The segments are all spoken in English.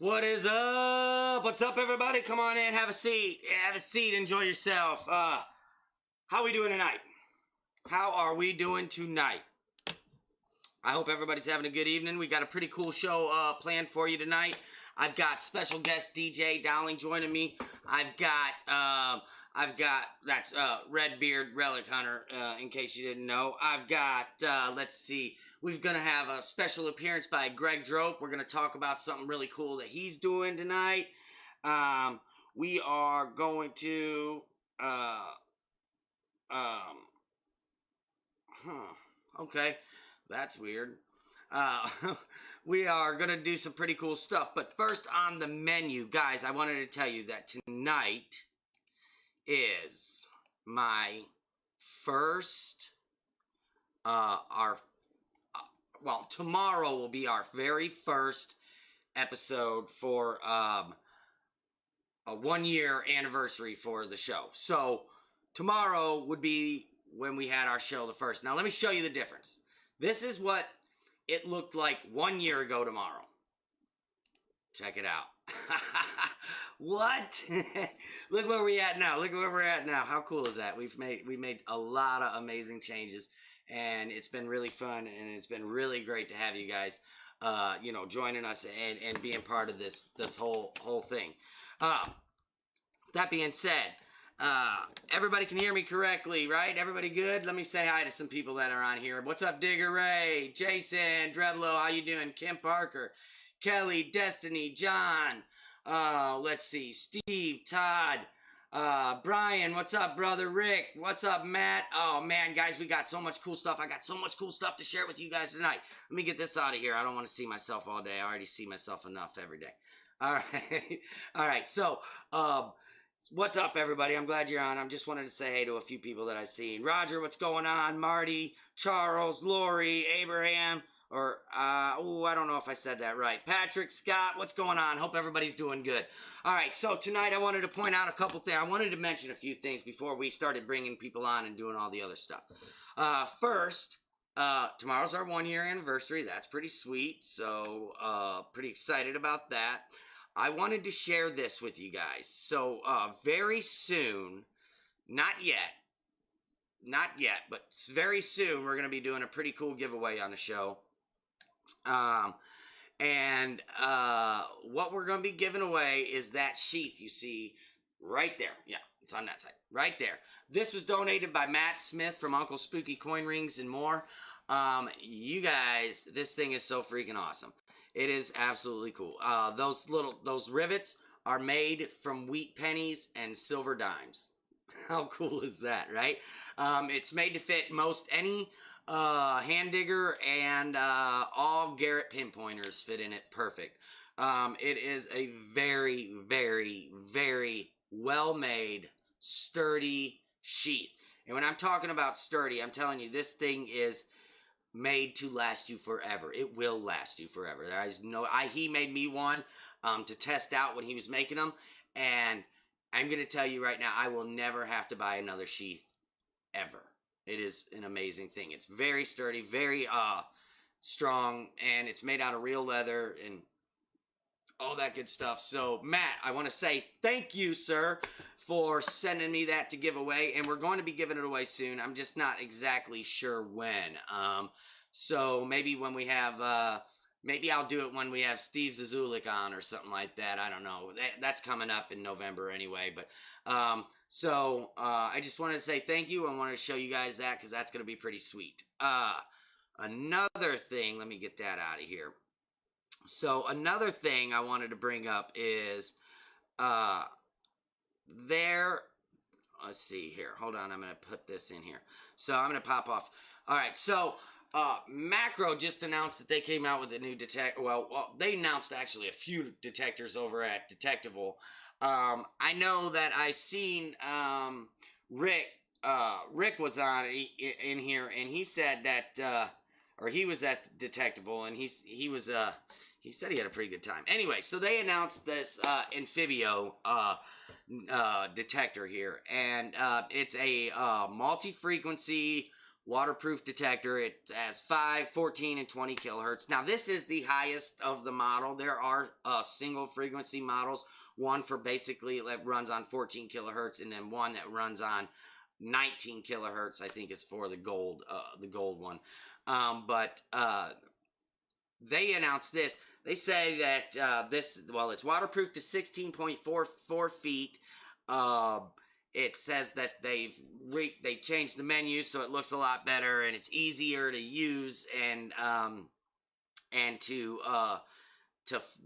What is up? What's up, everybody? Come on in, have a seat. Have a seat, enjoy yourself. How are we doing tonight? How are we doing tonight? I hope everybody's having a good evening. We got a pretty cool show planned for you tonight. I've got special guest DJ Dowling joining me. I've got that's Redbeard Relic Hunter, in case you didn't know. I've got let's see, we're gonna have a special appearance by Greg Drope. We're gonna talk about something really cool that he's doing tonight. We are going to okay, that's weird. We are going to do some pretty cool stuff. But first on the menu, guys, I wanted to tell you that tonight is my first, tomorrow will be our very first episode for a 1-year anniversary for the show. So tomorrow would be when we had our show the first. Now let me show you the difference. This is what it looked like 1 year ago tomorrow. Check it out. What? Look where we're at now. Look where we're at now. How cool is that? We made a lot of amazing changes, and it's been really fun, and it's been really great to have you guys, joining us and being part of this whole thing. That being said, everybody can hear me correctly, right? Everybody good? Let me say hi to some people that are on here. What's up, Digger Ray, Jason, Dreblo, how you doing? Kim Parker, Kelly, Destiny, John, let's see, Steve, Todd, Brian, what's up, brother? Rick, what's up, Matt? Oh, man, guys, we got so much cool stuff. I got so much cool stuff to share with you guys tonight. Let me get this out of here. I don't want to see myself all day. I already see myself enough every day. All right. All right, so, what's up, everybody? I'm glad you're on. I just wanted to say hey to a few people that I've seen. Roger, what's going on? Marty, Charles, Lori, Abraham, I don't know if I said that right. Patrick, Scott, what's going on? Hope everybody's doing good. All right, so tonight I wanted to point out a couple things. I wanted to mention a few things before we started bringing people on and doing all the other stuff. First, tomorrow's our 1-year anniversary. That's pretty sweet, so pretty excited about that. I wanted to share this with you guys. So, very soon, not yet, but very soon, we're going to be doing a pretty cool giveaway on the show. What we're going to be giving away is that sheath you see right there. Yeah, it's on that side. Right there. This was donated by Matt Smith from Uncle Spooky Coin Rings and more. You guys, this thing is so freaking awesome. It is absolutely cool. Those rivets are made from wheat pennies and silver dimes. How cool is that, right? It's made to fit most any hand digger, and all Garrett pinpointers fit in it perfect. It is a very, very, very well-made, sturdy sheath. And when I'm talking about sturdy, I'm telling you, this thing is made to last you forever. It will last you forever. There is he made me one to test out when he was making them, and I'm going to tell you right now, I will never have to buy another sheath ever. It is an amazing thing. It's very sturdy, very strong, and it's made out of real leather and all that good stuff. So, Matt, I want to say thank you, sir, for sending me that to give away, and we're going to be giving it away soon. I'm just not exactly sure when. So maybe when we have, maybe I'll do it when we have Steve Zazulik on or something like that. I don't know. That's coming up in November anyway. But I just wanted to say thank you. I wanted to show you guys that because that's going to be pretty sweet. Another thing, let me get that out of here. So another thing I wanted to bring up is let's see here. Hold on, I'm going to put this in here. So I'm going to pop off. All right, so Macro just announced that they came out with a new detector. Well, they announced actually a few detectors over at Detectival. I know that I seen Rick was on in here, and he said that, or he was at Detectival, and he said he had a pretty good time. Anyway, so they announced this Amphibio detector here, and it's a multi-frequency waterproof detector. It has 5, 14, and 20 kilohertz. Now, this is the highest of the model. There are single frequency models, one for basically that runs on 14 kilohertz, and then one that runs on 19 kilohertz, I think, is for the gold one. But they announced this. They say that it's waterproof to 16.44 feet. It says that they changed the menu so it looks a lot better and it's easier to use, and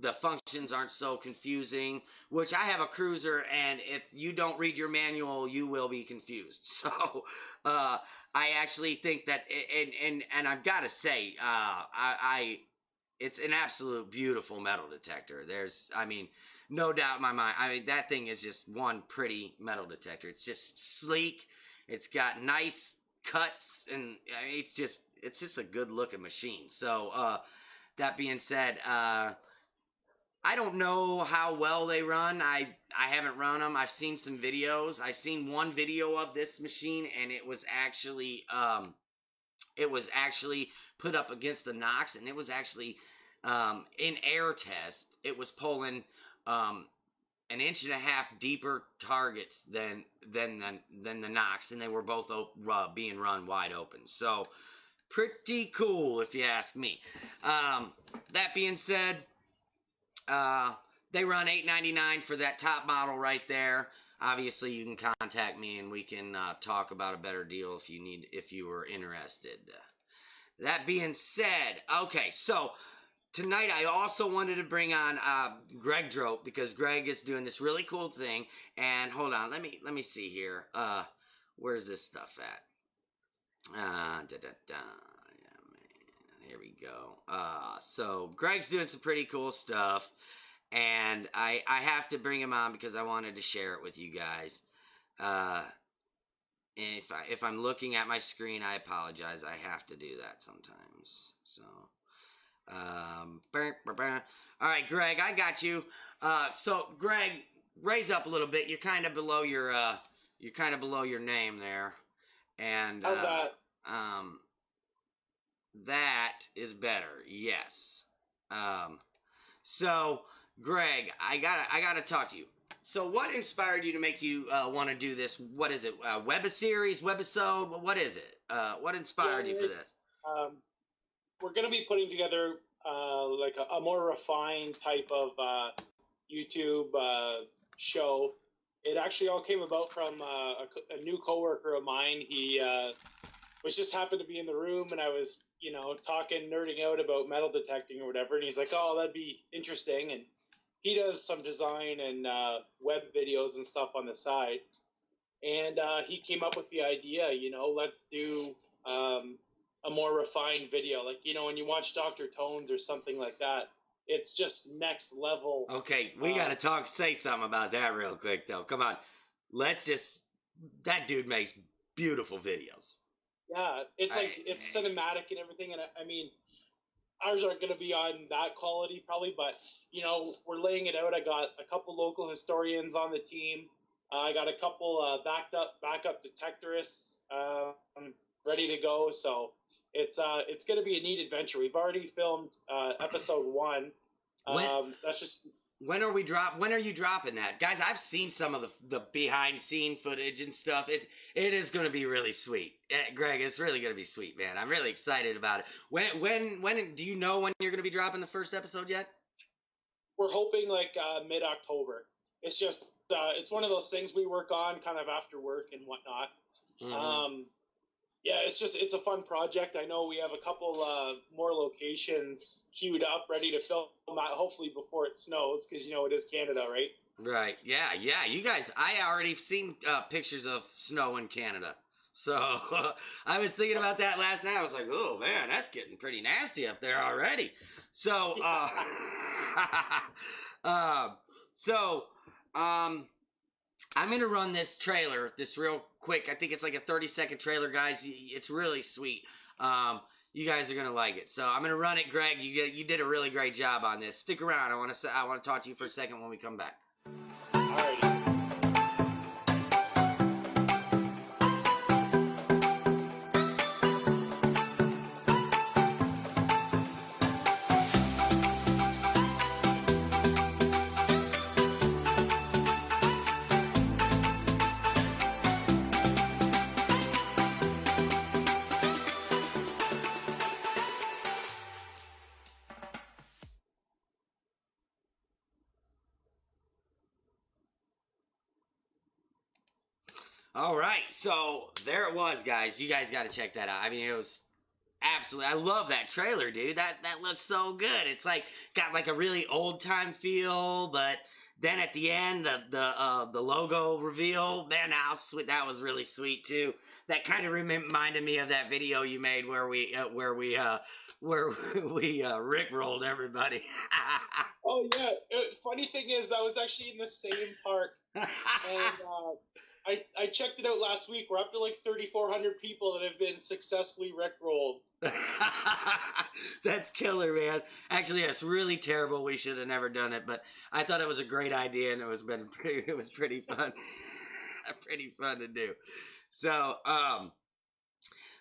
the functions aren't so confusing. Which I have a cruiser, and if you don't read your manual, you will be confused. So I actually think that, and I've got to say, it's an absolute beautiful metal detector. No doubt in my mind. I mean, that thing is just one pretty metal detector. It's just sleek. It's got nice cuts, and it's just a good looking machine. So, that being said, I don't know how well they run. I haven't run them. I've seen some videos. I've seen one video of this machine, and it was actually put up against the Knox, and it was actually in air test. It was pulling an inch and a half deeper targets than the Knox, and they were both being run wide open. So pretty cool, if you ask me. That being said, they run $8.99 for that top model right there. Obviously, you can contact me and we can talk about a better deal if you were interested. That being said, okay, so tonight I also wanted to bring on Greg Drope, because Greg is doing this really cool thing. And hold on, let me see here. Where's this stuff at? Yeah, man. Here we go. So Greg's doing some pretty cool stuff, and I have to bring him on because I wanted to share it with you guys. And if I'm looking at my screen, I apologize. I have to do that sometimes. So, all right, Greg, I got you. So Greg, raise up a little bit. You're kind of below your name there, and how's that? That is better. Yes. So Greg, I gotta talk to you. So what inspired you to make you want to do this? What is it? Webiseries, webisode? What is it? What inspired you for this? We're going to be putting together like a more refined type of YouTube show. It actually all came about from a new coworker of mine. He was just happened to be in the room, and I was, nerding out about metal detecting or whatever. And he's like, "Oh, that'd be interesting." And he does some design and web videos and stuff on the side. And he came up with the idea, let's do a more refined video. Like, when you watch Dr. Tones or something like that, it's just next level. Okay, we got to say something about that real quick, though. Come on. That dude makes beautiful videos. Yeah, it's cinematic and everything. And I mean, ours aren't going to be on that quality probably, but, we're laying it out. I got a couple local historians on the team. I got a couple backup detectorists ready to go. So it's going to be a neat adventure. We've already filmed episode 1. When are you dropping that? Guys, I've seen some of the behind scene footage and stuff. It is going to be really sweet. Greg, it's really going to be sweet, man. I'm really excited about it. When do you know when you're going to be dropping the first episode yet? We're hoping like mid-October. It's just it's one of those things we work on kind of after work and whatnot. Mm-hmm. Yeah, it's a fun project. I know we have a couple more locations queued up, ready to film hopefully before it snows, because it is Canada, right? Right. Yeah. You guys, I already seen pictures of snow in Canada. So I was thinking about that last night. I was like, oh man, that's getting pretty nasty up there already. So I'm going to run this trailer, this real quick. I think it's like a 30-second trailer, guys. It's really sweet. You guys are going to like it. So I'm going to run it, Greg. You did a really great job on this. Stick around. I want to talk to you for a second when we come back. Alrighty. All right, so there it was, guys. You guys got to check that out. I mean, it was absolutely. I love that trailer, dude. That looks so good. It's like got like a really old time feel, but then at the end, the logo reveal, man, that was really sweet too. That kind of reminded me of that video you made where we rickrolled everybody. Oh yeah. Funny thing is, I was actually in the same park, and I checked it out last week. We're up to like 3,400 people that have been successfully rickrolled. That's killer, man. Actually, it's really terrible. We should have never done it, but I thought it was a great idea, and it was pretty fun, pretty fun to do. So,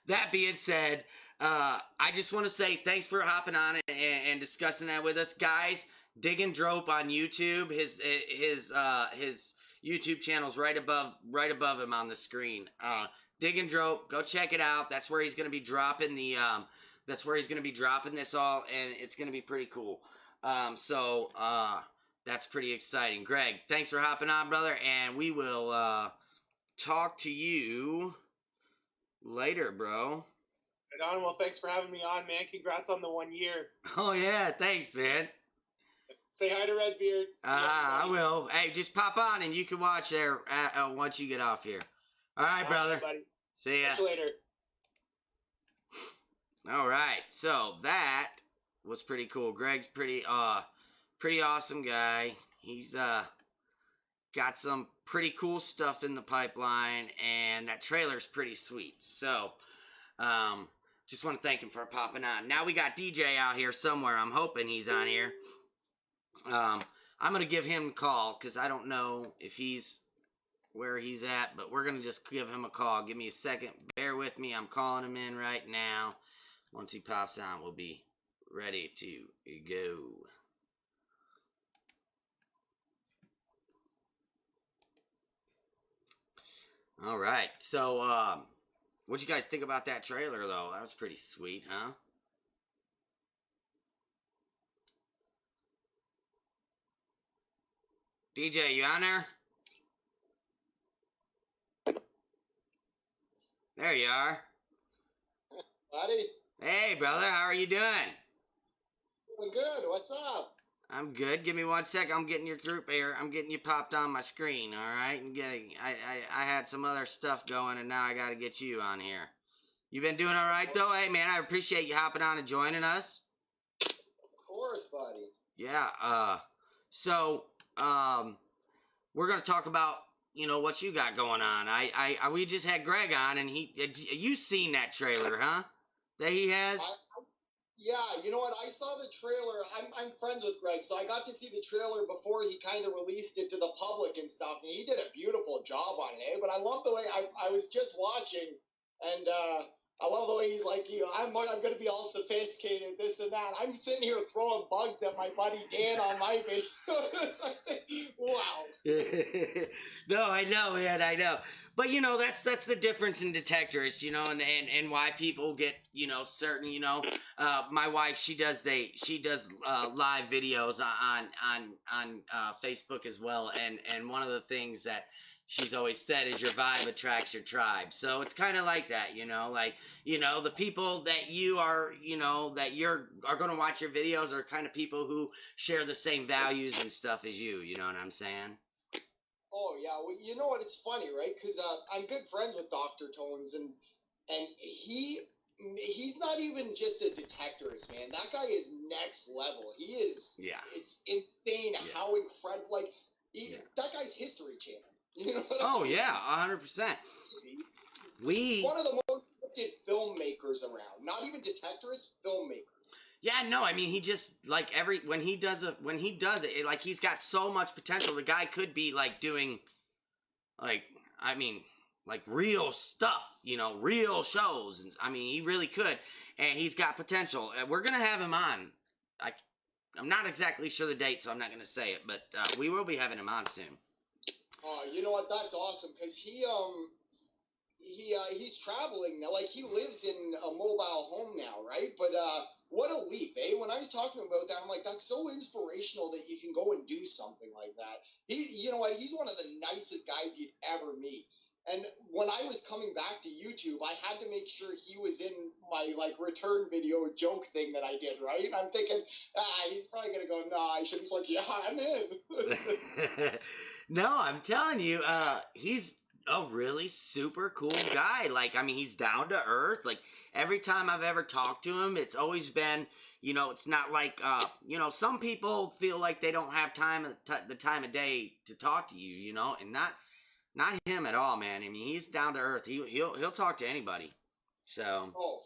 that being said, I just want to say thanks for hopping on and discussing that with us, guys. Diggin Drope on YouTube. His YouTube channel's right above him on the screen. Diggin Drope, go check it out. That's where he's gonna be dropping this all, and it's gonna be pretty cool. So that's pretty exciting. Greg, thanks for hopping on, brother, and we will talk to you later, bro. Right on. Well, thanks for having me on, man. Congrats on the 1 year. Oh yeah, thanks, man. Say hi to Redbeard. I will. Hey, just pop on and you can watch there once you get off here. All right, brother. Buddy. See ya. Catch you later. All right, so that was pretty cool. Greg's pretty awesome guy. He's got some pretty cool stuff in the pipeline, and that trailer's pretty sweet. So, just want to thank him for popping on. Now we got DJ out here somewhere. I'm hoping he's on here. I'm going to give him a call because I don't know if he's where he's at, but we're going to just give him a call. Give me a second. Bear with me. I'm calling him in right now. Once he pops on, we'll be ready to go. All right. So, what'd you guys think about that trailer, though? That was pretty sweet, huh? DJ, you on there? There you are. Buddy. Hey, brother. How are you doing? Doing good. What's up? I'm good. Give me 1 sec. I'm getting your group here. I'm getting you popped on my screen, all right? I had some other stuff going, and now I got to get you on here. You been doing all right, though? Hey, man, I appreciate you hopping on and joining us. Of course, buddy. Yeah, so, we're going to talk about, what you got going on. We just had Greg on, and you seen that trailer, huh? That he has? Yeah, you know what? I saw the trailer. I'm friends with Greg, so I got to see the trailer before he kind of released it to the public and stuff, and he did a beautiful job on it. But I love the way I was just watching, and I love the way he's like, I'm going to be all sophisticated, this and that. I'm sitting here throwing bugs at my buddy Dan on my video. Wow. No, I know, man, I know. But, that's the difference in detectors, and why people get, certain, my wife, she does live videos on Facebook as well. And one of the things that she's always said is your vibe attracts your tribe. So it's kind of like that, the people that you are, that are going to watch your videos are kind of people who share the same values and stuff as you know what I'm saying? Oh, yeah. Well, you know what? It's funny, right? Because I'm good friends with Dr. Tones, and he's not even just a detectorist, man. That guy is next level. He is. Yeah. It's insane how incredible. That guy's History Channel. You know what I mean? Yeah, 100%. One of the most gifted filmmakers around. Not even detectorists, filmmakers. Yeah, no, I mean, he just, when he does it, he's got so much potential. The guy could be, doing, real stuff, real shows. And, I mean, he really could, and he's got potential. We're going to have him on. I'm not exactly sure the date, so I'm not going to say it, but we will be having him on soon. You know what? That's awesome, because he's traveling now. He lives in a mobile home now, right? But what a leap, eh? When I was talking about that, I'm like, that's so inspirational that you can go and do something like that. You know what? He's one of the nicest guys you'd ever meet. And I had to make sure he was in my like return video joke thing that I did, right? And I'm thinking, he's probably gonna go, nah, I shouldn't. He's like, yeah, I'm in. No, I'm telling you, he's a really super cool guy. Like, I mean, he's down to earth. Like, every time I've ever talked to him, it's always been, you know, it's not like, you know, some people feel like they don't have the time of day to talk to you, you know, and not him at all, man. I mean, he's down to earth. He'll talk to anybody. So. Oh,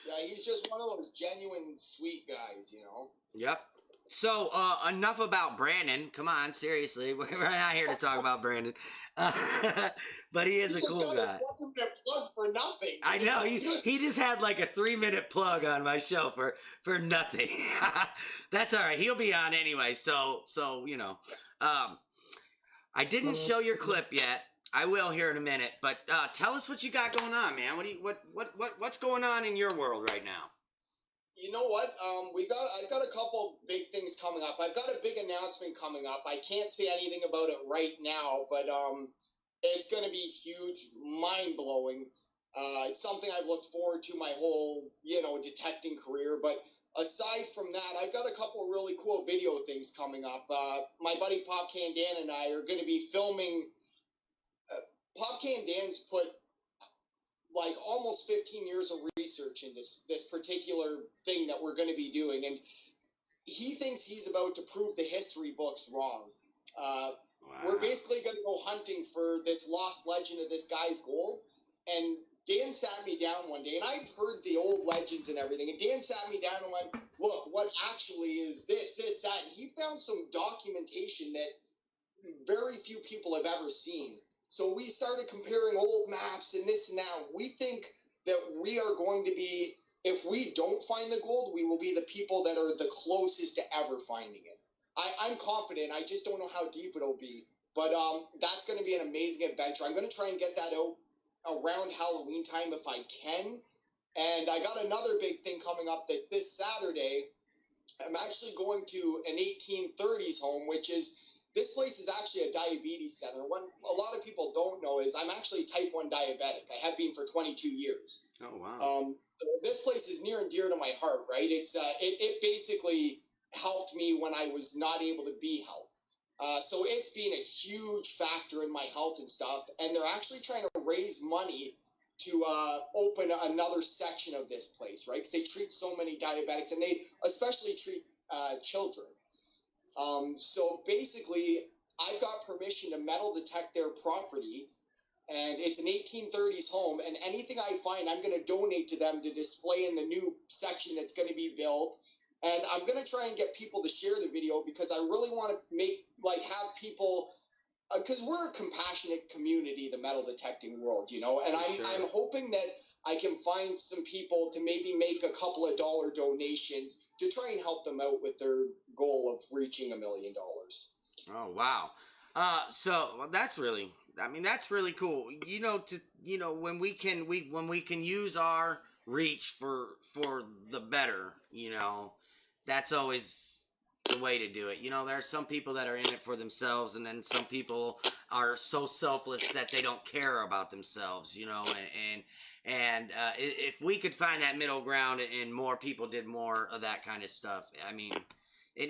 yeah, he's just one of those genuine sweet guys, you know. Yep. So, enough about Brandon. Come on, seriously. We're not here to talk about Brandon. But he is a cool guy. Plug for nothing. I know. He just had like a 3-minute plug on my show for nothing. That's all right. He'll be on anyway. So you know. I didn't show your clip yet. I will here in a minute. But tell us what you got going on, man. What's going on in your world right now? You know what? I've got a couple big things coming up. I've got a big announcement coming up. I can't say anything about it right now, but it's going to be huge, mind blowing. It's something I've looked forward to my whole, you know, detecting career. But aside from that, I've got a couple really cool video things coming up. My buddy Pop Can Dan and I are going to be filming. Pop Can Dan's put like almost 15 years of research in this particular thing that we're going to be doing, and he thinks he's about to prove the history books wrong. Wow. We're basically going to go hunting for this lost legend of this guy's gold, and Dan sat me down one day, and I've heard the old legends and everything, and Dan sat me down and went, look, what actually is this, that, and he found some documentation that very few people have ever seen. So we started comparing old maps and this and that. We think that we are going to be, if we don't find the gold, we will be the people that are the closest to ever finding it. I'm confident. I just don't know how deep it'll be. But that's going to be an amazing adventure. I'm going to try and get that out around Halloween time if I can. And I got another big thing coming up that this Saturday, I'm actually going to an 1830s home, which is, this place is actually a diabetes center. What a lot of people don't know is I'm actually type 1 diabetic. I have been for 22 years. Oh, wow. This place is near and dear to my heart, right? It's it basically helped me when I was not able to be helped. So it's been a huge factor in my health and stuff. And they're actually trying to raise money to open another section of this place, right? Because they treat so many diabetics, and they especially treat children. So basically, I've got permission to metal detect their property, and it's an 1830s home, and anything I find, I'm going to donate to them to display in the new section that's going to be built. And I'm going to try and get people to share the video because I really want to have people, because we're a compassionate community, the metal detecting world, you know, and I'm hoping that I can find some people to maybe make a couple of dollar donations to try and help them out with their goal of reaching $1 million. Oh, wow. So that's really cool. When we can use our reach for the better, you know, that's always the way to do it. You know, there are some people that are in it for themselves, and then some people are so selfless that they don't care about themselves, you know, and if we could find that middle ground and more people did more of that kind of stuff, I mean,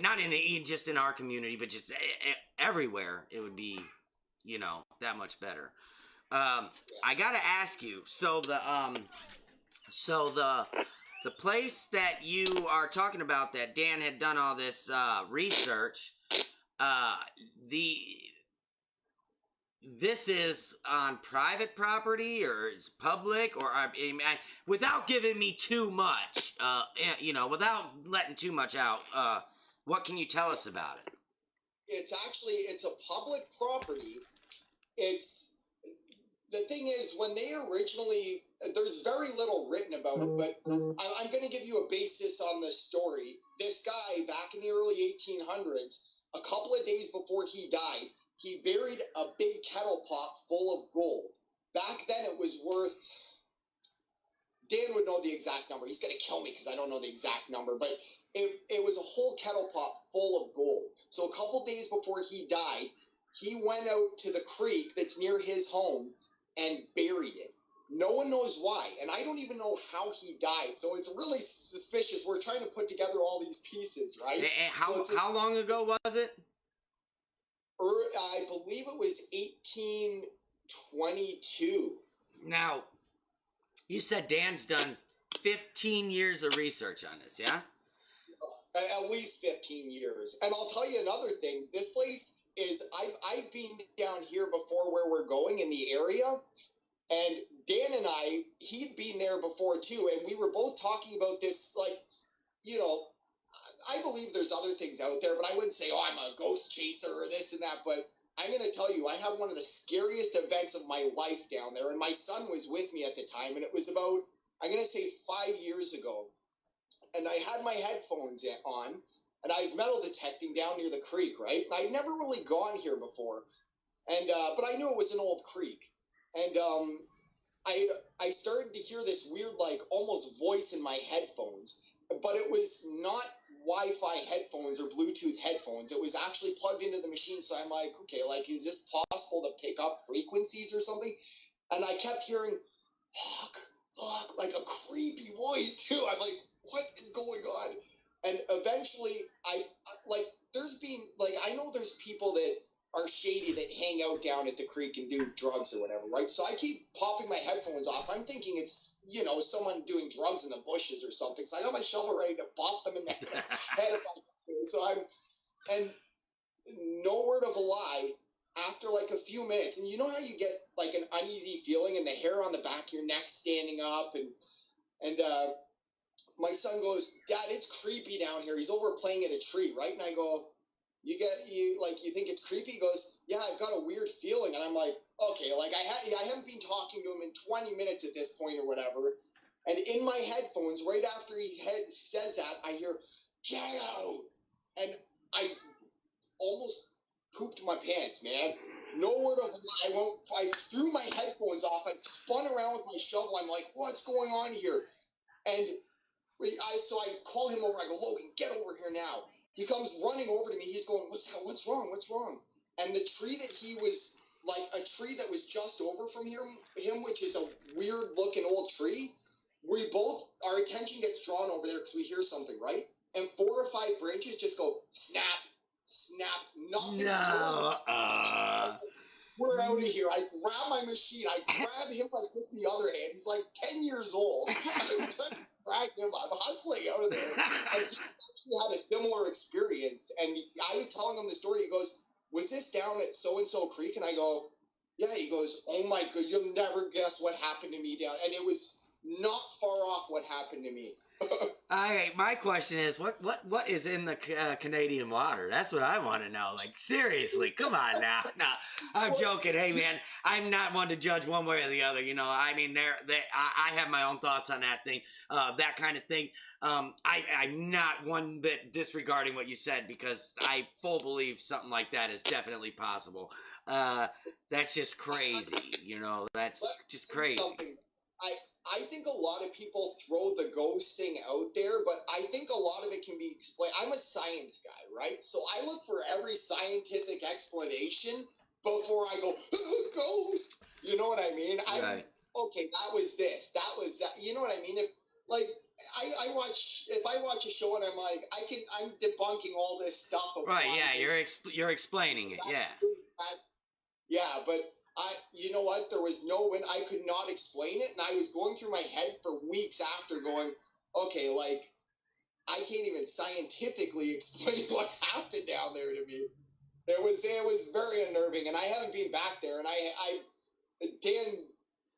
not just in our community, but just everywhere, it would be, you know, that much better. I gotta ask you, so the place that you are talking about that Dan had done all this research, this is on private property or is public, or without giving me too much, you know, without letting too much out, what can you tell us about it? It's a public property. The thing is, when they originally, there's very little written about it, but I'm going to give you a basis on this story. This guy, back in the early 1800s, a couple of days before he died, he buried a big kettle pot full of gold. Back then, it was worth, Dan would know the exact number. He's going to kill me because I don't know the exact number, but it was a whole kettle pot full of gold. So a couple days before he died, he went out to the creek that's near his home and buried it. No one knows why, and I don't even know how he died. So it's really suspicious. We're trying to put together all these pieces, right? How long ago was it? I believe it was 1822. Now, you said Dan's done 15 years of research on this, yeah? At least 15 years. And I'll tell you another thing. This place is, I've been down here before where we're going in the area. And Dan and he'd been there before too. And we were both talking about this, like, you know, I believe there's other things out there, but I wouldn't say, oh, I'm a ghost chaser or this and that. But I'm going to tell you, I had one of the scariest events of my life down there. And my son was with me at the time. And it was about, I'm going to say 5 years ago. And I had my headphones on, and I was metal detecting down near the creek, right? I'd never really gone here before, and but I knew it was an old creek. And I started to hear this weird, like, almost voice in my headphones, but it was not Wi-Fi headphones or Bluetooth headphones. It was actually plugged into the machine, so I'm like, okay, like, is this possible to pick up frequencies or something? And I kept hearing, fuck, like a creepy voice, too. I'm like, what is going on? And eventually, I know there's people that are shady that hang out down at the creek and do drugs or whatever, right? So I keep popping my headphones off. I'm thinking it's, you know, someone doing drugs in the bushes or something. So I got my shovel ready to pop them in the head if I can. So and no word of a lie, after like a few minutes, and you know how you get like an uneasy feeling and the hair on the back of your neck standing up, and my son goes, Dad, it's creepy down here. He's over playing at a tree, right? And I go, you think it's creepy? He goes, yeah, I've got a weird feeling. And I'm like, okay, like I haven't been talking to him in 20 minutes at this point or whatever. And in my headphones, right after he says that, I hear, Jago! And I almost pooped my pants, man. No word of a lie. I threw my headphones off. I spun around with my shovel. I'm like, what's going on here? And so I call him over. I go, Logan, get over here now. He comes running over to me. He's going, what's wrong? What's wrong? And the tree that he was, like a tree that was just over from him, which is a weird looking old tree, our attention gets drawn over there because we hear something, right? And 4 or 5 branches just go snap, snap, nothing. No. We're out of here. I grab my machine. I grab him like with the other hand. He's like 10 years old. I'm trying to drag him. I'm hustling out of there. And he actually had a similar experience. And I was telling him the story. He goes, was this down at so-and-so creek? And I go, yeah. He goes, oh my God, you'll never guess what happened to me down. And it was not far off what happened to me. All right, my question is, what is in the Canadian water? That's what I want to know. Like, seriously, come on now. No, I'm joking. Hey, man, I'm not one to judge one way or the other. You know, I mean, I have my own thoughts on that thing, that kind of thing. I'm not one bit disregarding what you said because I full believe something like that is definitely possible. That's just crazy. You know, that's just crazy. I think a lot of people throw the ghost thing out there, but I think a lot of it can be explained. I'm a science guy, right? So I look for every scientific explanation before I go, ghost. You know what I mean? Right. Okay, that was this, that was that. You know what I mean? If I watch a show and I'm like, I'm debunking all this stuff. Right? Yeah, you're explaining it. Yeah. Yeah, but you know what? There was I could not explain it, and I was going through my head for weeks after going, okay, like, I can't even scientifically explain what happened down there to me. It was very unnerving, and I haven't been back there, and Dan,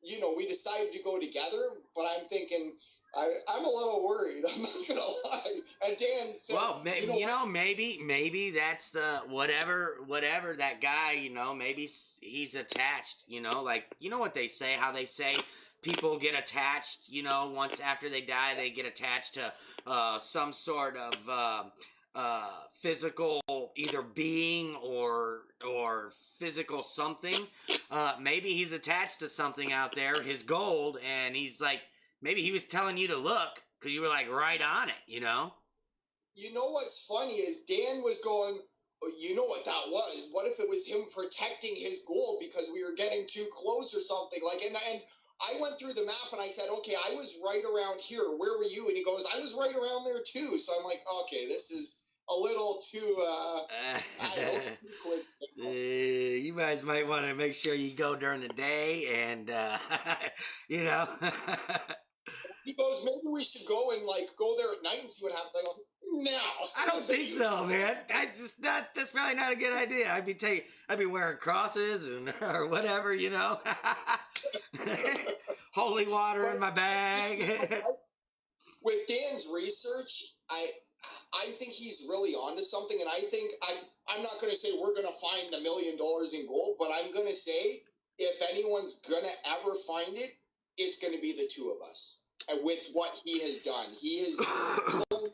you know, we decided to go together, but I'm thinking, I'm a little worried. I'm not gonna lie. And Dan said, well, maybe that's the whatever that guy, you know, maybe he's attached, you know, like, you know what they say, how they say people get attached, you know, once after they die, they get attached to some sort of physical either being or physical something. Maybe he's attached to something out there, his gold, and he's like, maybe he was telling you to look because you were like right on it, you know? You know what's funny is Dan was going, you know what that was? What if it was him protecting his gold because we were getting too close or something? Like, and I went through the map and I said, okay, I was right around here. Where were you? And he goes, I was right around there too. So I'm like, okay, this is a little too, I don't know, coincidental. You guys might want to make sure you go during the day and, you know. He goes, maybe we should go and like go there at night and see what happens. I go, no. I don't think so, man. That's probably not a good idea. I'd be wearing crosses and or whatever, you know. Holy water in my bag. With Dan's research, I think he's really onto something, and I think I'm not going to say we're going to find the $1 million in gold, but I'm going to say if anyone's going to ever find it, it's going to be the two of us. And with what he has done, he has blown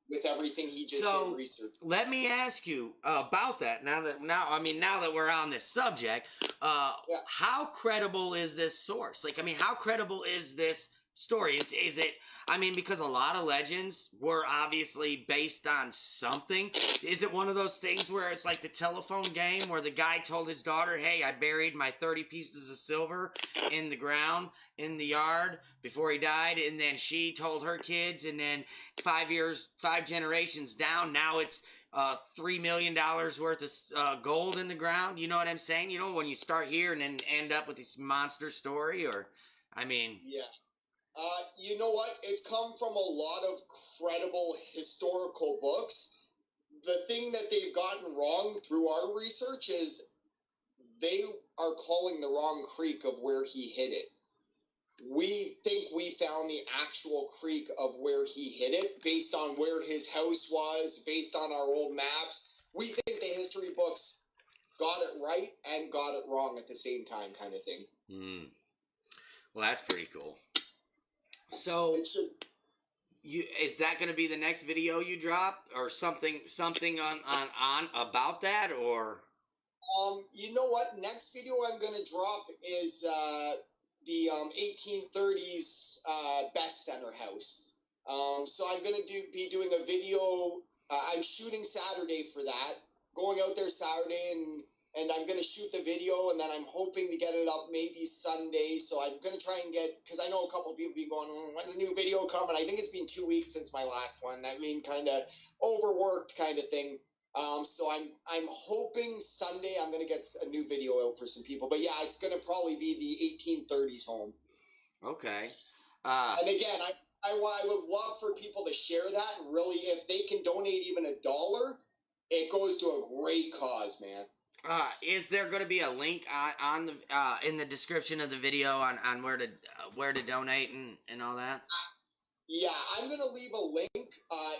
with everything he just did research. Let me ask you about that. Now that we're on this subject, how credible is this source? Like, I mean, how credible is this story? Is it? I mean, because a lot of legends were obviously based on something. Is it one of those things where it's like the telephone game where the guy told his daughter, hey, I buried my 30 pieces of silver in the ground in the yard before he died, and then she told her kids, and then 5 generations down, now it's $3 million worth of gold in the ground? You know what I'm saying? You know, when you start here and then end up with this monster story, or, I mean... Yeah. You know what? It's come from a lot of credible historical books. The thing that they've gotten wrong through our research is they are calling the wrong creek of where he hid it. We think we found the actual creek of where he hid it based on where his house was, based on our old maps. We think the history books got it right and got it wrong at the same time, kind of thing. Well, that's pretty cool. So, is that going to be the next video you drop, or something on about that, or? You know what? Next video I'm going to drop is the 1830s Best Center house. So I'm going to be doing a video. I'm shooting Saturday for that. Going out there Saturday and I'm going to shoot the video, and then I'm hoping to get it up maybe Sunday. So I'm going to try and because I know a couple of people be going, when's the new video coming? I think it's been 2 weeks since my last one. I mean, kind of overworked kind of thing. So I'm hoping Sunday I'm going to get a new video out for some people. But yeah, it's going to probably be the 1830s home. Okay. And again, I would love for people to share that, and really, if they can donate even $1, it goes to a great cause, man. Is there going to be a link on the in the description of the video on where to donate and all that? Yeah, I'm going to leave a link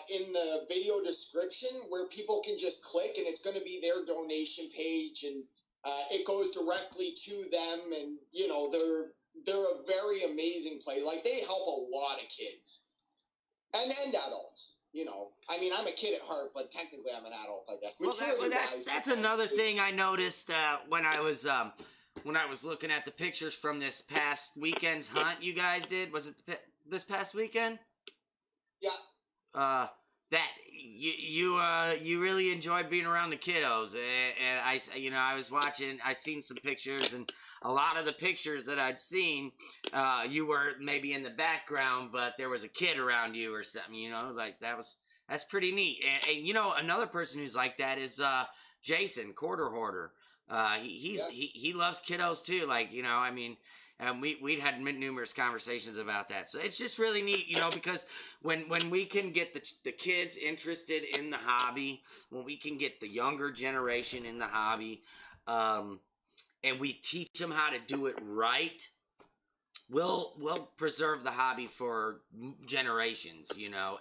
in the video description where people can just click, and it's going to be their donation page, and it goes directly to them. And you know, they're a very amazing place. Like, they help a lot of kids and adults. You know, I mean, I'm a kid at heart, but technically I'm an adult, I guess. Well, that's another thing I noticed when I was looking at the pictures from this past weekend's hunt you guys did. Was it this past weekend? Yeah. That you really enjoyed being around the kiddos, and I was watching. I seen some pictures, and a lot of the pictures that I'd seen, you were maybe in the background, but there was a kid around you or something. You know, like that's pretty neat. And you know, another person who's like that is Jason Quarter Hoarder. He loves kiddos too. Like, you know, I mean. And we'd had numerous conversations about that. So it's just really neat, you know, because when we can get the kids interested in the hobby, when we can get the younger generation in the hobby, and we teach them how to do it right, we'll preserve the hobby for generations, you know.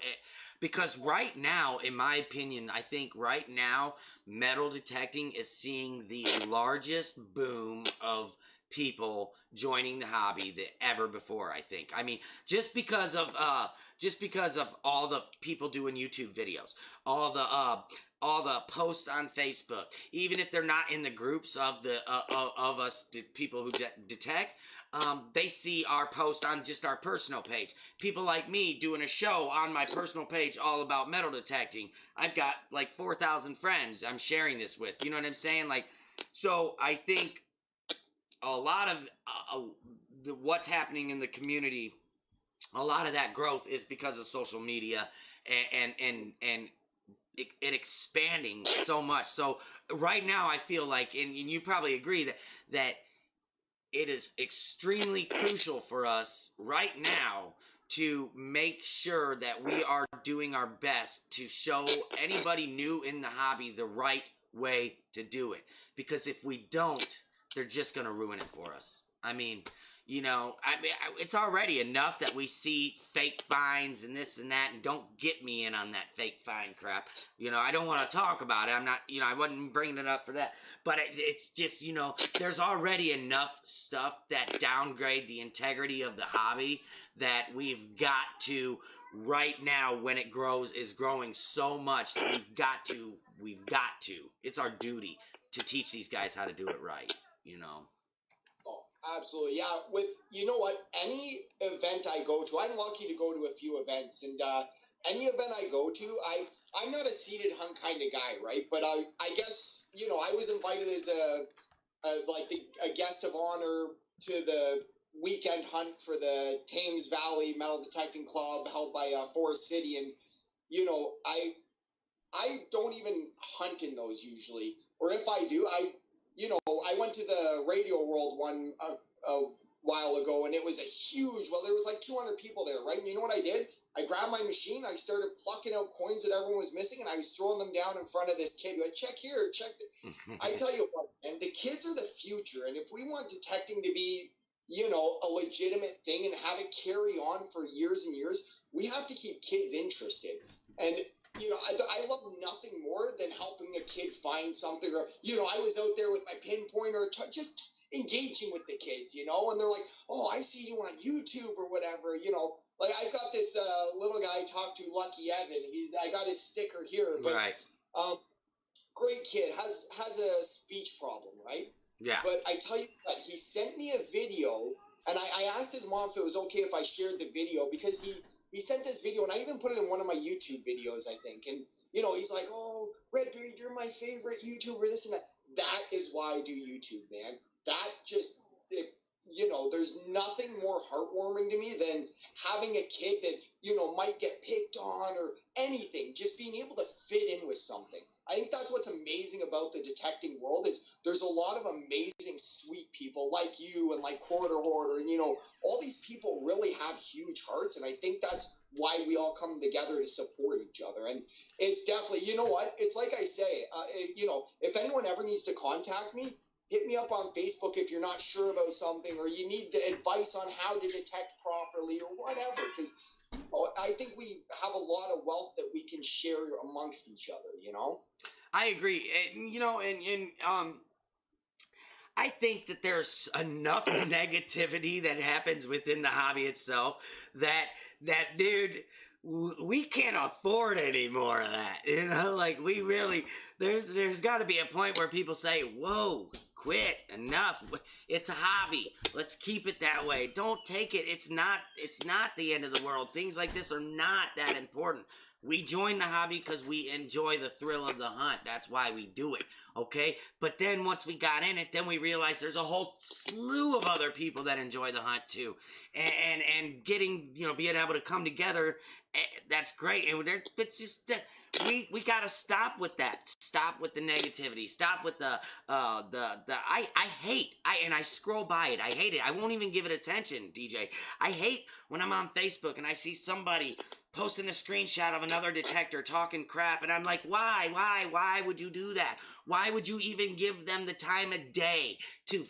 Because right now, in my opinion, I think right now, metal detecting is seeing the largest boom of people joining the hobby than ever before. I think. I mean, just because of all the people doing YouTube videos, all the posts on Facebook, even if they're not in the groups of the of us people who detect, they see our post on just our personal page. People like me doing a show on my personal page all about metal detecting. I've got like 4,000 friends I'm sharing this with. You know what I'm saying? Like, so I think a lot of what's happening in the community, a lot of that growth is because of social media and it expanding so much. So right now I feel like, and you probably agree that it is extremely crucial for us right now to make sure that we are doing our best to show anybody new in the hobby the right way to do it. Because if we don't, they're just going to ruin it for us. I mean, it's already enough that we see fake fines and this and that, and don't get me in on that fake fine crap. I don't want to talk about it. I'm not, I wasn't bringing it up for that. But it's just, there's already enough stuff that downgrade the integrity of the hobby that we've got to, right now when it is growing so much that we've got to. It's our duty to teach these guys how to do it right, Oh, absolutely. Yeah. You know what? Any event I go to, I'm lucky to go to a few events, and any event I go to, I'm not a seated hunt kind of guy, right? But I guess, I was invited as a guest of honor to the weekend hunt for the Thames Valley Metal Detecting Club held by Forest City, and I don't even hunt in those usually, or if I do, I went to the Radio World one a while ago, and it was there was like 200 people there, right? And you know what I did? I grabbed my machine, I started plucking out coins that everyone was missing, and I was throwing them down in front of this kid. Like, check here, check. I tell you what, and the kids are the future, and if we want detecting to be, a legitimate thing and have it carry on for years and years, we have to keep kids interested. And I love nothing more than helping a kid find something, or I was out there with my pinpointer, just engaging with the kids, and they're like, oh, I see you on YouTube or whatever, like I got this little guy I talked to, Lucky Evan. I got his sticker here, but right. Great kid, has a speech problem, right? Yeah. But I tell you what, he sent me a video, and I asked his mom if it was okay if I shared the video, because he sent this video, and I even put it in one of my YouTube videos, I think. And, he's like, oh, Redbeard, you're my favorite YouTuber, this and that. That is why I do YouTube, man. That just, there's nothing more heartwarming to me than having a kid that, might get picked on or anything, just being able to fit in with something. I think that's what's amazing about the detecting world is there's a lot of amazing, sweet people like you and like Quarter Hoarder, and, all these people really have huge hearts, and I think that's why we all come together to support each other. And it's definitely, you know what? It's like I say, if anyone ever needs to contact me, hit me up on Facebook if you're not sure about something, or you need advice on how to detect properly or whatever, because I think we have a lot of wealth that we can share amongst each other, I agree. And I think that there's enough negativity that happens within the hobby itself that dude, we can't afford any more of that. Like we really, there's got to be a point where people say, whoa, quit, enough. It's a hobby. Let's keep it that way. Don't take it. It's not the end of the world. Things like this are not that important. We join the hobby because we enjoy the thrill of the hunt. That's why we do it, okay? But then once we got in it, then we realized there's a whole slew of other people that enjoy the hunt too. And getting, being able to come together, that's great. And it's just that we got to stop with that. Stop with the negativity. Stop with I hate, and I scroll by it. I hate it. I won't even give it attention, DJ. I hate when I'm on Facebook and I see somebody posting a screenshot of another detector talking crap, and I'm like, why would you do that? Why would you even give them the time of day to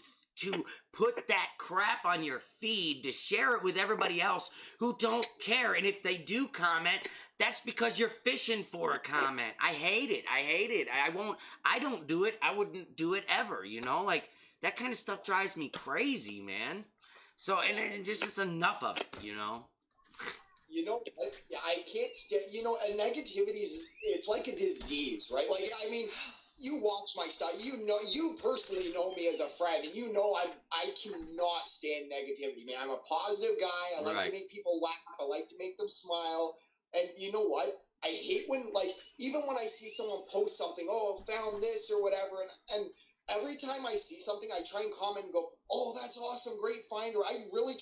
put that crap on your feed, to share it with everybody else who don't care? And if they do comment, that's because you're fishing for a comment. I hate it. I don't do it. I wouldn't do it ever, like that kind of stuff drives me crazy, man. So, and just enough of it, I can't stand, and negativity it's like a disease, right? Like, I mean, you watch my stuff, you personally know me as a friend, and I cannot stand negativity, man. I'm a positive guy. I like to make people laugh. I like to make them smile. And you know what? I hate when, like, even when I see someone post something, oh, found this or whatever, and every time I see something, I try and comment and go, oh, that's awesome, great find, or I really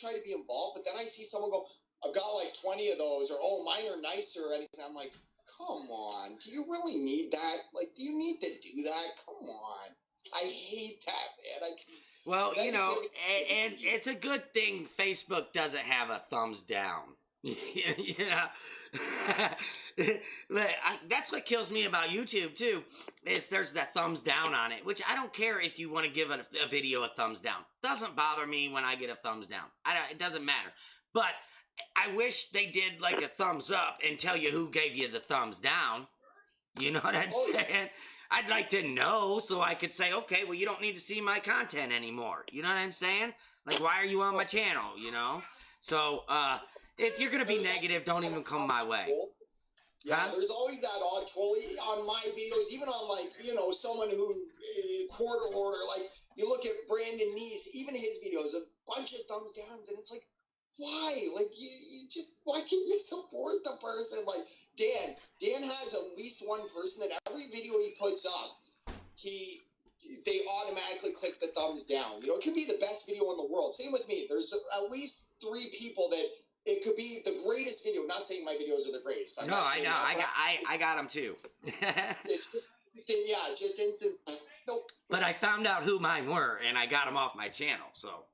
Well, you know, Negativity. and it's a good thing Facebook doesn't have a thumbs down. You know, that's what kills me about YouTube too. Is there's that thumbs down on it, which I don't care if you want to give a video a thumbs down. Doesn't bother me when I get a thumbs down. It doesn't matter. But I wish they did like a thumbs up and tell you who gave you the thumbs down. You know what I'm saying? I'd like to know so I could say, okay, well, you don't need to see my content anymore. You know what I'm saying? Like, why are you on my channel, you know? So, if you're going to be negative, don't even come my way. Yeah, there's always that odd troll on my videos, even on, like, you know, someone who, quarter order, like, you look at Brandon Neese, even his videos, a bunch of thumbs downs, and it's like, why? Like, you just, why can't you support the person? Like, Dan has at least one person that every video he puts up, they automatically click the thumbs down. You know, it could be the best video in the world. Same with me. There's at least 3 people that it could be the greatest video. Not saying my videos are the greatest. No, I know. I got them too. Just instant. Nope. But I found out who mine were, and I got them off my channel. So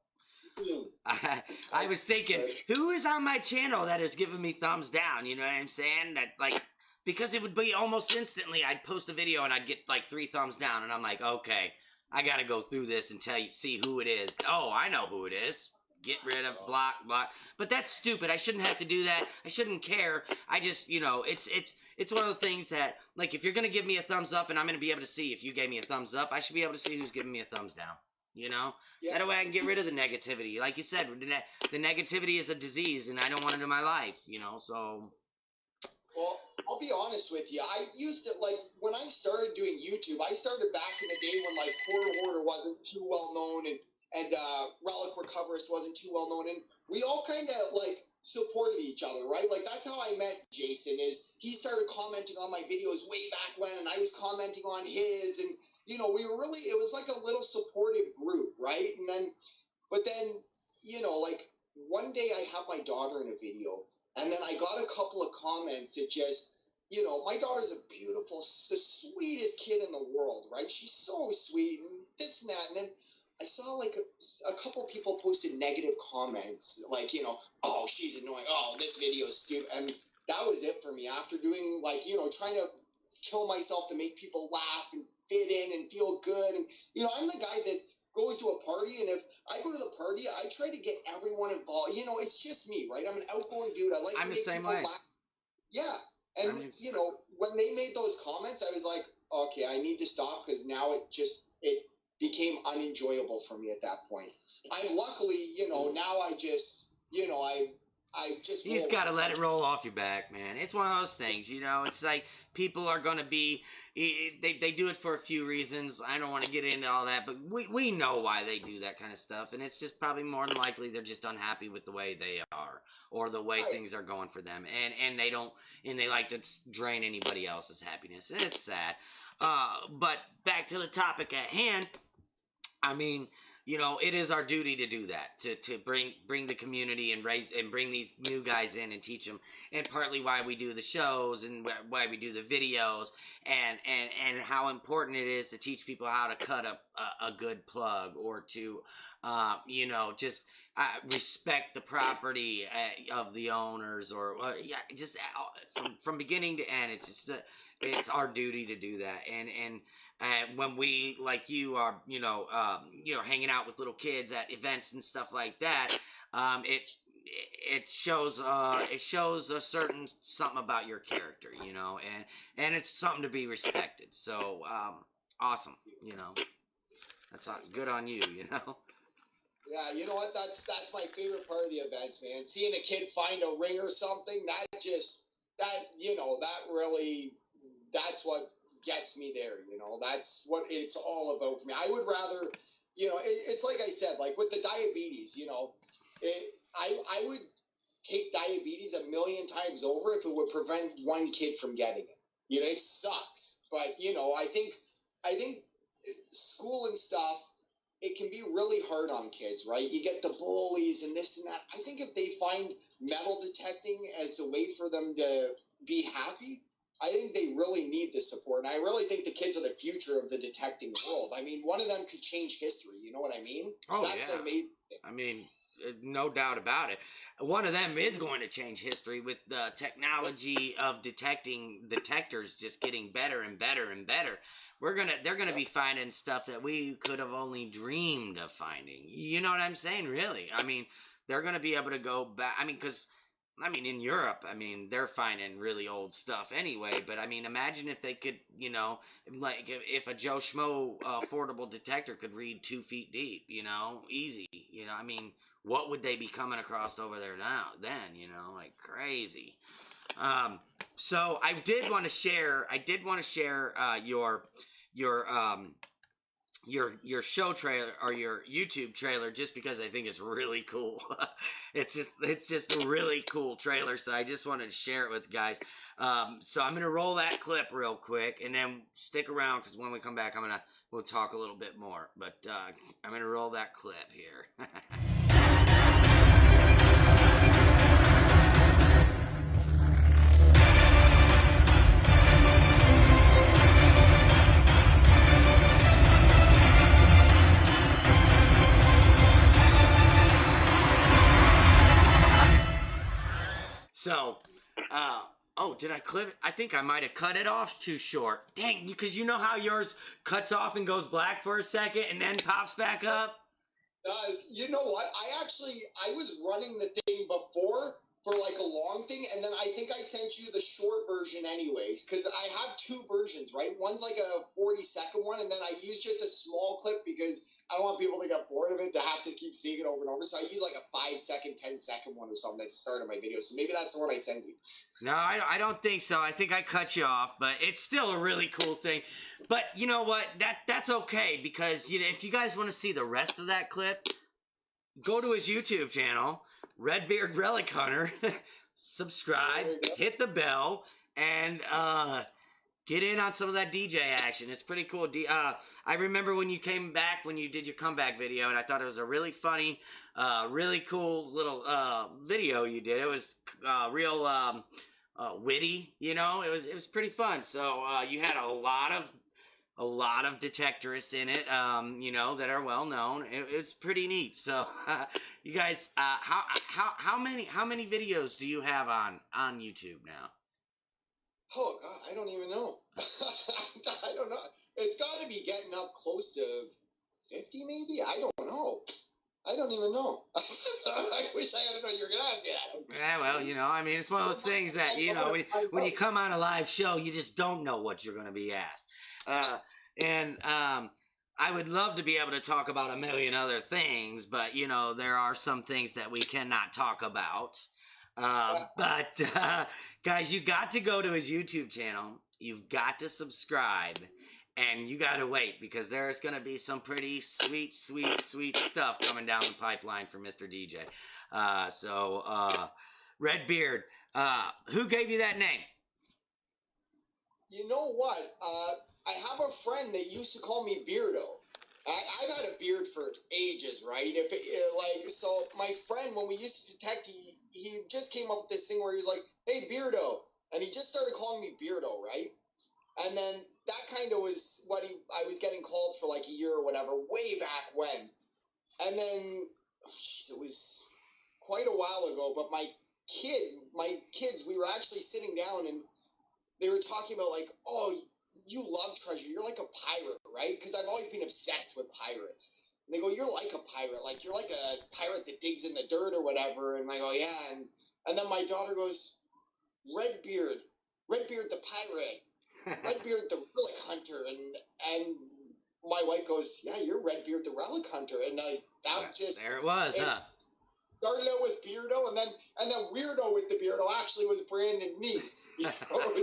I was thinking, who is on my channel that is giving me thumbs down? You know what I'm saying? That, like, because it would be almost instantly. I'd post a video and I'd get like 3 thumbs down, and I'm like, okay, I got to go through this and see who it is. Oh, I know who it is. Get rid of, block. But that's stupid. I shouldn't have to do that. I shouldn't care. I just, you know, it's one of the things that, like, if you're going to give me a thumbs up and I'm going to be able to see if you gave me a thumbs up, I should be able to see who's giving me a thumbs down. You know? Yeah. That way I can get rid of the negativity. Like you said, the negativity is a disease, and I don't want it in my life, you know, so. Well, I'll be honest with you. I used to, like, when I started doing YouTube, I started back in the day when, like, Quarter Hoarder wasn't too well known, and Relic Recoverist wasn't too well known, and we all kind of, like, supported each other, right? Like, that's how I met Jason, is he started commenting on my videos way back when, and I was commenting on his, and, you know, we were really, it was like a little supportive group, right? But then, you know, like, one day I have my daughter in a video, and then I got a couple of comments that just, you know, my daughter's a beautiful, the sweetest kid in the world, right? She's so sweet, and this and that, and then I saw, like, a couple people posted negative comments, like, you know, oh, she's annoying, oh, this video is stupid, and that was it for me. After doing, like, you know, trying to kill myself to make people laugh and fit in and feel good, and, you know, I'm the guy that goes to a party, and if I go to the party, I try to get everyone involved. You know, it's just me, right? I'm an outgoing dude. I like to make people laugh. Yeah, and, you know, when they made those comments, I was like, okay, I need to stop, because now it became unenjoyable for me at that point. I'm luckily, you know, now I just, you know, I just. You just gotta let it roll off your back, man. It's one of those things, you know. It's like people are gonna be, they do it for a few reasons. I don't want to get into all that, but we know why they do that kind of stuff, and it's just probably more than likely they're just unhappy with the way they are or the way things are going for them, and they like to drain anybody else's happiness, and it's sad. But back to the topic at hand. I mean, you know, it is our duty to do that, to bring the community and bring these new guys in and teach them, and partly why we do the shows and why we do the videos, and how important it is to teach people how to cut a good plug, or to, you know, just respect the property of the owners, or just from beginning to end. It's just it's our duty to do that, and when we, like you, are, you know, hanging out with little kids at events and stuff like that, it shows a certain something about your character, you know, and it's something to be respected. So awesome, you know, that's good on you, you know. Yeah, you know what? That's my favorite part of the events, man. Seeing a kid find a ring or something, that's what gets me there, you know. That's what it's all about for me. I would rather, you know, it's like I said, like with the diabetes, you know, I would take diabetes 1,000,000 times over if it would prevent one kid from getting it. You know, it sucks, but, you know, I think school and stuff, it can be really hard on kids, right? You get the bullies and this and that. I think if they find metal detecting as a way for them to be happy, I think they really need the support. And I really think the kids are the future of the detecting world. I mean, one of them could change history, you You know what I mean? Oh, That's yeah. amazing. I mean, no doubt about it. One of them is going to change history with the technology of detectors just getting better and better and better. They're gonna be finding stuff that we could have only dreamed of finding. You know what I'm saying? Really? I mean, they're gonna be able to go back. I mean, in Europe, I mean, they're finding really old stuff anyway. But I mean, imagine if they could, like if a Joe Schmo affordable detector could read 2 feet deep, easy. I mean, what would they be coming across over there now? Then, like crazy. So I did want to share. Your show trailer or your YouTube trailer just because I think it's really cool. it's just a really cool trailer, so I just wanted to share it with guys. So I'm gonna roll that clip real quick and then stick around because when we come back, we'll talk a little bit more. But I'm gonna roll that clip here. So, did I clip it? I think I might have cut it off too short. Dang, because you know how yours cuts off and goes black for a second and then pops back up? You know what? I was running the thing before for like a long thing, and then I think I sent you the short version anyways, because I have 2 versions, right? One's like a 40-second one, and then I use just a small clip because I don't want people to get bored of it to have to keep seeing it over and over. So I use like a 5-second, 10-second one or something that started my video. So maybe that's the one I sent you. No, I don't think so. I think I cut you off, but it's still a really cool thing. But you know what? That's okay because if you guys want to see the rest of that clip, go to his YouTube channel, Redbeard Relic Hunter, subscribe, hit the bell, and get in on some of that DJ action. It's pretty cool. I remember when you came back, when you did your comeback video, and I thought it was a really funny, really cool little video you did. It was real witty, It was pretty fun. So you had a lot of detectorists in it, that are well known. It's pretty neat. So, you guys, how many videos do you have on YouTube now? Oh God, I don't even know. I don't know. It's got to be getting up close to 50, maybe. I don't know. I don't even know. I wish I had known you were gonna ask me that. Yeah, well, it's one of those things that when you come on a live show, you just don't know what you're gonna be asked. And I would love to be able to talk about a million other things, but there are some things that we cannot talk about. But guys, you got to go to his YouTube channel. You've got to subscribe, and you got to wait because there's going to be some pretty sweet stuff coming down the pipeline for Mr. DJ. Redbeard, who gave you that name? You know what? I have a friend that used to call me Beardo. I've had a beard for ages, right? So my friend, when we used to detect, he just came up with this thing where he was like, "Hey, Beardo," and he just started calling me Beardo, right? And then that kind of was what I was getting called for like a year or whatever, way back when. And then, it was quite a while ago. But my kids, we were actually sitting down and they were talking about like, "Oh, you love treasure. You're like a pirate, right?" Because I've always been obsessed with pirates. And they go, "You're like a pirate. Like, you're like a pirate that digs in the dirt or whatever." And I go, "Yeah." And then my daughter goes, Redbeard the pirate. Redbeard the relic hunter." And my wife goes, "Yeah, you're Redbeard the relic hunter." And there it was, huh? Started out with Beardo, and then Weirdo with the Beardo actually was Brandon Neese.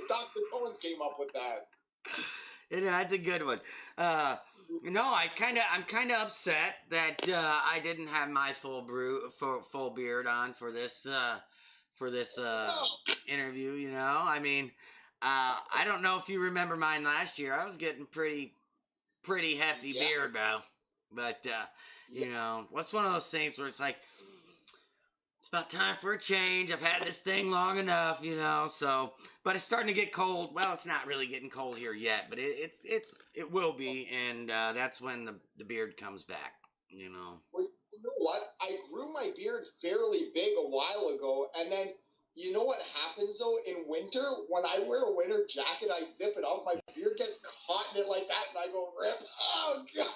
Dr. Cohen's came up with that. That's a good one. No, I'm kind of upset that I didn't have my full beard on for this interview. I don't know if you remember mine last year. I was getting pretty hefty beard, bro. But what's one of those things where it's like, it's about time for a change. I've had this thing long enough, so, but it's starting to get cold. Well, it's not really getting cold here yet, but it will be, and that's when the beard comes back. you know. Well, you know what? I grew my beard fairly big a while ago, and then you know what happens though in winter? When I wear a winter jacket, I zip it up. My beard gets caught in it like that, and I go rip. Oh god,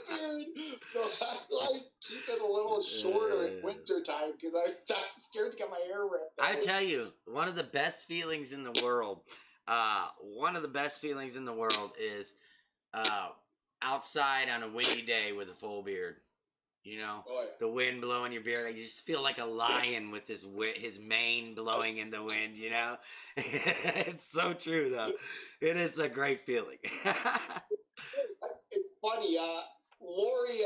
dude! So that's why I keep it a little shorter in winter time because I'm scared to get my hair ripped out. I tell you, one of the best feelings in the world. Is outside on a windy day with a full beard. You know, the wind blowing your beard. You just feel like a lion with his mane blowing in the wind. You know, it's so true though. It is a great feeling. It's funny. Lori,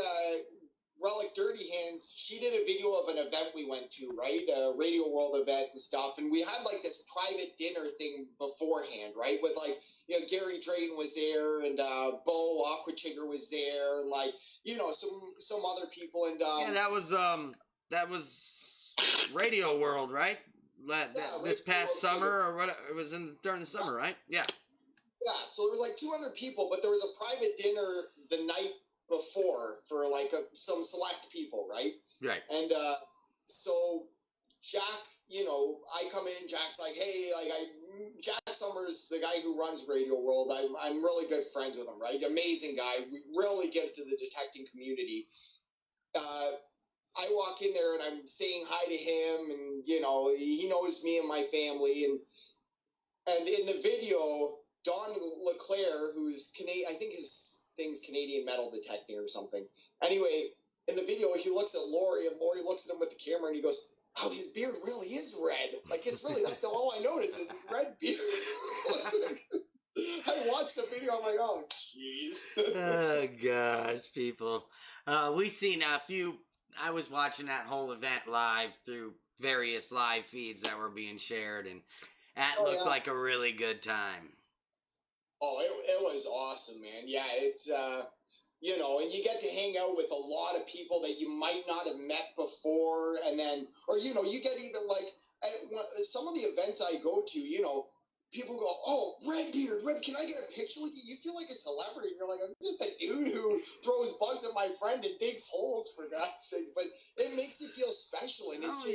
Relic Dirty Hands, she did a video of an event we went to, right? A Radio World event and stuff. And we had like this private dinner thing beforehand, right? With like, you know, Gary Drayton was there and Bo Aquachigger was there and like, you know, some other people. And yeah, that was Radio World, right? This past summer or what? It was during the summer, right? Yeah. Yeah, so there was like 200 people, but there was a private dinner the night before for like some select people, right? Right. And so Jack, you know, I come in, Jack's like, hey, Jack Summers, the guy who runs Radio World, I'm really good friends with him, right? Amazing guy, really gives to the detecting community. I walk in there and I'm saying hi to him, and you know, he knows me and my family, and in the video, Don LeClaire, who's Canadian, I think his thing's Canadian metal detecting or something. Anyway, in the video, he looks at Lori, and Lori looks at him with the camera, and he goes, "Oh, his beard really is red. Like it's really that's all I notice is his red beard." I watched the video. I'm like, "Oh, jeez." Oh gosh, people. We seen a few. I was watching that whole event live through various live feeds that were being shared, and that looked like a really good time. Oh, it was awesome, man. Yeah, it's, you know, and you get to hang out with a lot of people that you might not have met before. And then, or, you know, you get even like some of the events I go to, you know, people go, "Oh, Redbeard, can I get a picture with you?" You feel like a celebrity. You're like, I'm just a dude who throws bugs at my friend and digs holes, for God's sakes. But it makes you feel special. And it's like,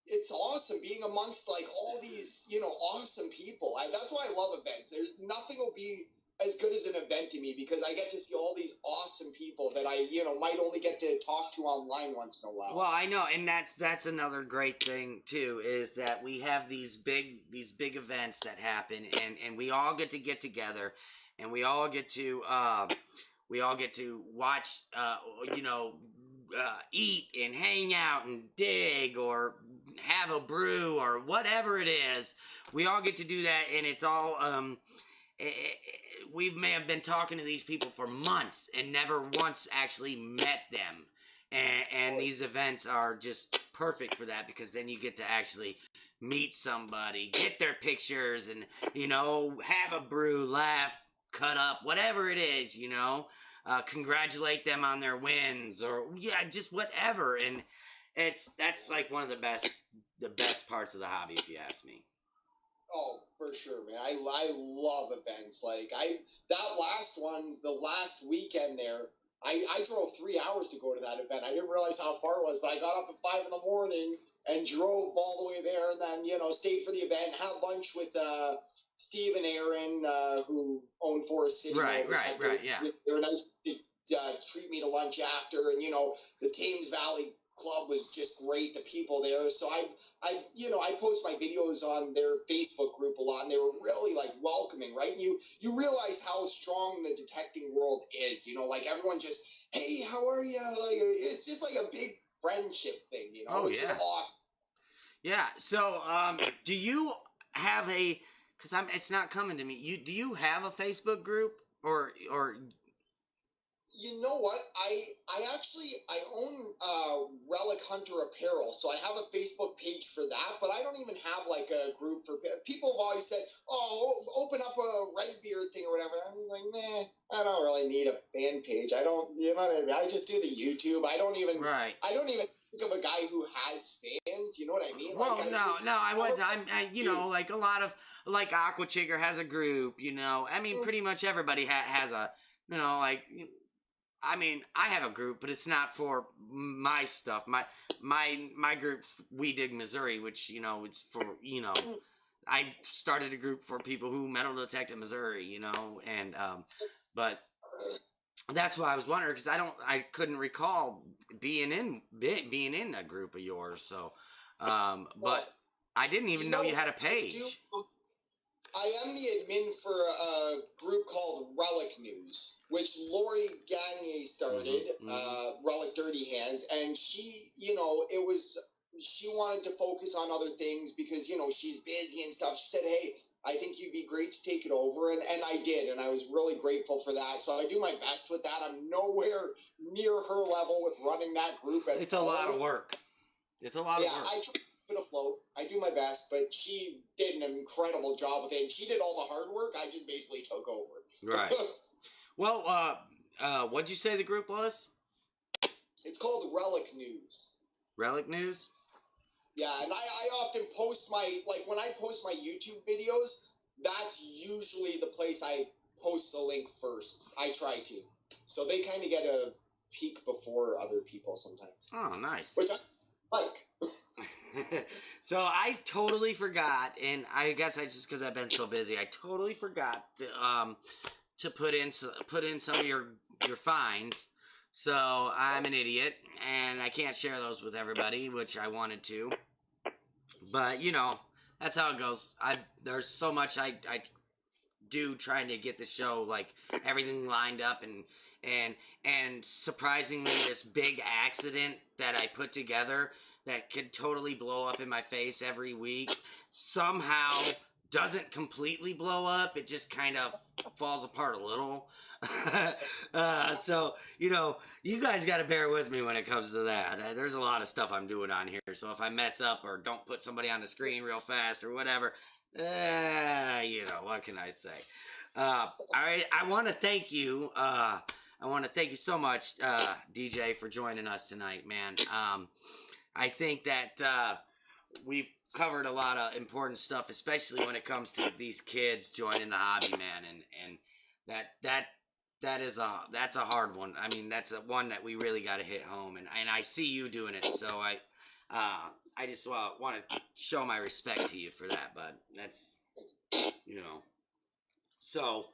it's awesome being amongst like all these, you know, awesome people. That's why I love events. There's nothing will be as good as an event to me because I get to see all these awesome people that I, you know, might only get to talk to online once in a while. Well, I know, and that's another great thing too, is that we have these big events that happen, and we all get together, and we all get to watch, you know, eat and hang out and dig or have a brew or whatever it is. We all get to do that, and it's all we may have been talking to these people for months and never once actually met them, and these events are just perfect for that because then you get to actually meet somebody, get their pictures, and you know, have a brew, laugh, cut up, whatever it is, you know. Congratulate them on their wins, or just whatever, and that's like one of the best parts of the hobby, if you ask me. Oh, for sure, man. I love events. Like that last one, the last weekend there, I drove 3 hours to go to that event. I didn't realize how far it was, but I got up at 5 a.m. and drove all the way there, and then, you know, stayed for the event, had lunch with Steve and Aaron, who own Forest City. Right, yeah. They were nice to treat me to lunch after, and, you know, the Thames Valley Club was just great, the people there. So I post my videos on their Facebook group a lot, and they were really like welcoming, right? And you realize how strong the detecting world is, you know, like everyone just, "Hey, how are you?" Like it's just like a big friendship thing, you know, which is awesome. Yeah. So, do you have because it's not coming to me. Do you have a Facebook group or? You know what? I own Relic Hunter Apparel, so I have a Facebook page for that, but I don't even have like a group for people. Have always said, "Oh, open up a Redbeard thing or whatever." I'm like, nah, I don't really need a fan page. I don't, you know what I mean? I just do the YouTube. I don't even think of a guy who has fans. You know what I mean? Well, like, you know, like a lot of like Aquachigger has a group. You know, I mean, pretty much everybody has a, you know, like. I mean, I have a group, but it's not for my stuff. My group's We Dig Missouri, which, you know, it's for, you know, I started a group for people who metal detect in Missouri, you know, and but that's why I was wondering, because I couldn't recall being in a group of yours, so but I didn't even know you had a page. I am the admin for a group called Relic News, which Lori Gagne started, Relic Dirty Hands, and she, you know, she wanted to focus on other things because, you know, she's busy and stuff. She said, hey, I think you'd be great to take it over, and I did, and I was really grateful for that. So I do my best with that. I'm nowhere near her level with running that group. It's a lot of work. It's a lot of work. I try to keep it afloat. I do my best, but she did an incredible job with it. And she did all the hard work. I just basically took over. Right. Well, what'd you say the group was? It's called Relic News. Relic News? Yeah, and I often post when I post my YouTube videos, that's usually the place I post the link first. I try to. So they kind of get a peek before other people sometimes. Oh, nice. Which I like. So I totally forgot, and I guess I just because I've been so busy, I totally forgot to put in some of your finds. So I'm an idiot, and I can't share those with everybody, which I wanted to. But you know, that's how it goes. There's so much I do trying to get the show, like everything lined up, and surprisingly, this big accident that I put together that could totally blow up in my face every week somehow doesn't completely blow up. It just kind of falls apart a little. So, you know, you guys got to bear with me when it comes to that. There's a lot of stuff I'm doing on here. So if I mess up or don't put somebody on the screen real fast or whatever, you know, what can I say? I want to thank you. I want to thank you so much, DJ, for joining us tonight, man. I think that we've covered a lot of important stuff, especially when it comes to these kids joining the hobby, man, and that's a hard one. I mean, that's one that we really got to hit home, and I see you doing it, so I just want to show my respect to you for that, bud. That's, you know. So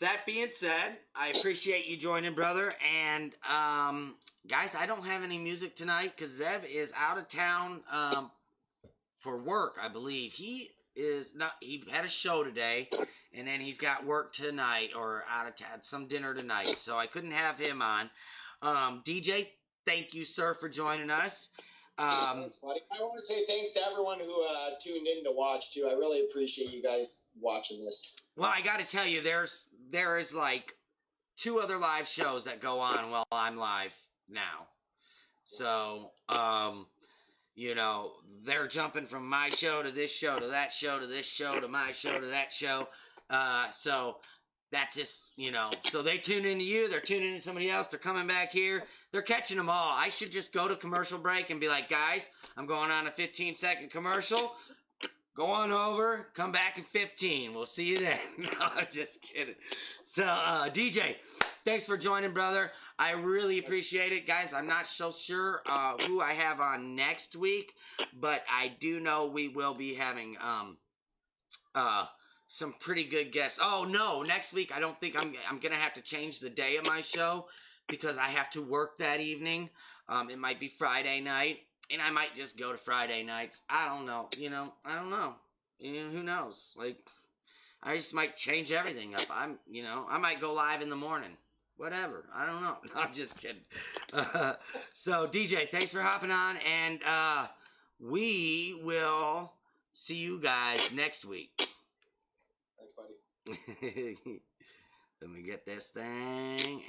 that being said, I appreciate you joining, brother. And guys, I don't have any music tonight because Zeb is out of town for work, I believe. He had a show today, and then he's got work tonight or out of town, some dinner tonight. So I couldn't have him on. DJ, thank you, sir, for joining us. Thanks, buddy. I want to say thanks to everyone who tuned in to watch too. I really appreciate you guys watching this. Well, I got to tell you, there is like 2 other live shows that go on while I'm live now. So, you know, they're jumping from my show to this show to that show to this show to my show to that show. So that's just, you know, so they tune into you, they're tuning into somebody else, they're coming back here, they're catching them all. I should just go to commercial break and be like, guys, I'm going on a 15-second commercial. Go on over, come back in 15. We'll see you then. No, I'm just kidding. So, DJ, thanks for joining, brother. I really appreciate it. Guys, I'm not so sure who I have on next week, but I do know we will be having some pretty good guests. Oh, no, next week I don't think I'm going to have to change the day of my show because I have to work that evening. It might be Friday night. And I might just go to Friday nights. I don't know. You know, I don't know. You know, who knows? Like, I just might change everything up. I might go live in the morning. Whatever. I don't know. No, I'm just kidding. So, DJ, thanks for hopping on. And we will see you guys next week. Thanks, buddy. Let me get this thing.